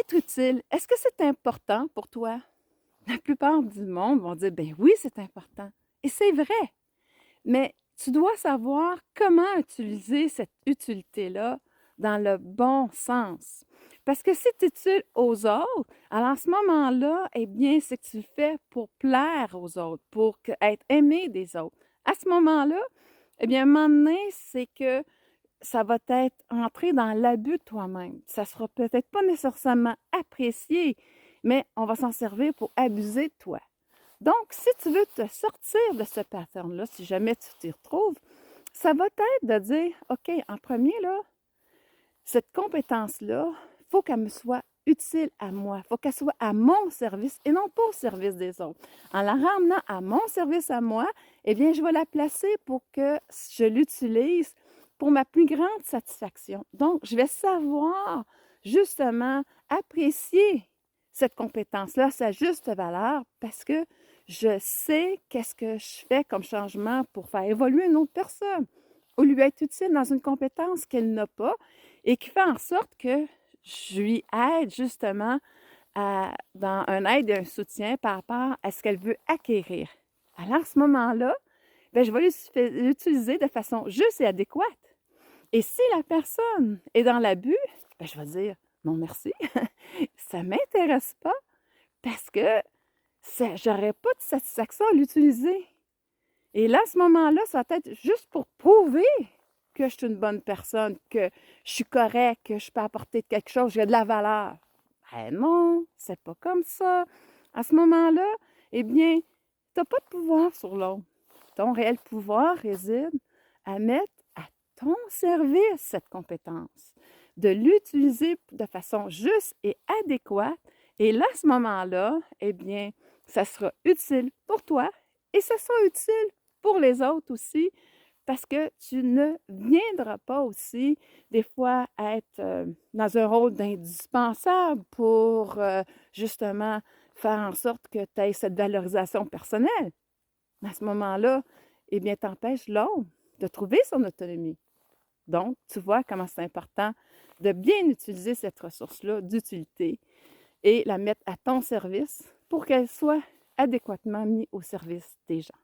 Être utile, est-ce que c'est important pour toi? La plupart du monde vont dire: «Ben oui, c'est important» et c'est vrai, mais tu dois savoir comment utiliser cette utilité-là dans le bon sens. Parce que si tu es utile aux autres, alors à ce moment-là, eh bien, c'est que tu le fais pour plaire aux autres, pour être aimé des autres. À ce moment-là, eh bien, à un moment donné, c'est que ça va être entrer dans l'abus de toi-même. Ça sera peut-être pas nécessairement apprécié, mais on va s'en servir pour abuser de toi. Donc, si tu veux te sortir de ce pattern-là, si jamais tu t'y retrouves, ça va être de dire, OK, en premier, là, cette compétence-là, il faut qu'elle me soit utile à moi. Il faut qu'elle soit à mon service et non pas au service des autres. En la ramenant à mon service à moi, eh bien, je vais la placer pour que je l'utilise pour ma plus grande satisfaction. Donc, je vais savoir justement apprécier cette compétence-là, sa juste valeur, parce que je sais qu'est-ce que je fais comme changement pour faire évoluer une autre personne ou lui être utile dans une compétence qu'elle n'a pas et qui fait en sorte que je lui aide justement dans un aide et un soutien par rapport à ce qu'elle veut acquérir. Alors, à ce moment-là, bien, je vais l'utiliser de façon juste et adéquate. Et si la personne est dans l'abus, bien, je vais dire non merci, ça ne m'intéresse pas parce que je n'aurais pas de satisfaction à l'utiliser. Et là, à ce moment-là, ça va être juste pour prouver que je suis une bonne personne, que je suis correcte, que je peux apporter quelque chose, j'ai de la valeur. Ben non, c'est pas comme ça. À ce moment-là, eh bien, tu n'as pas de pouvoir sur l'autre. Ton réel pouvoir réside à mettre à ton service cette compétence, de l'utiliser de façon juste et adéquate. Et là, à ce moment-là, eh bien, ça sera utile pour toi et ça sera utile pour les autres aussi, parce que tu ne viendras pas aussi, des fois, être dans un rôle d'indispensable pour justement faire en sorte que tu aies cette valorisation personnelle. À ce moment-là, eh bien, t'empêches l'autre de trouver son autonomie. Donc, tu vois comment c'est important de bien utiliser cette ressource-là d'utilité et la mettre à ton service pour qu'elle soit adéquatement mise au service des gens.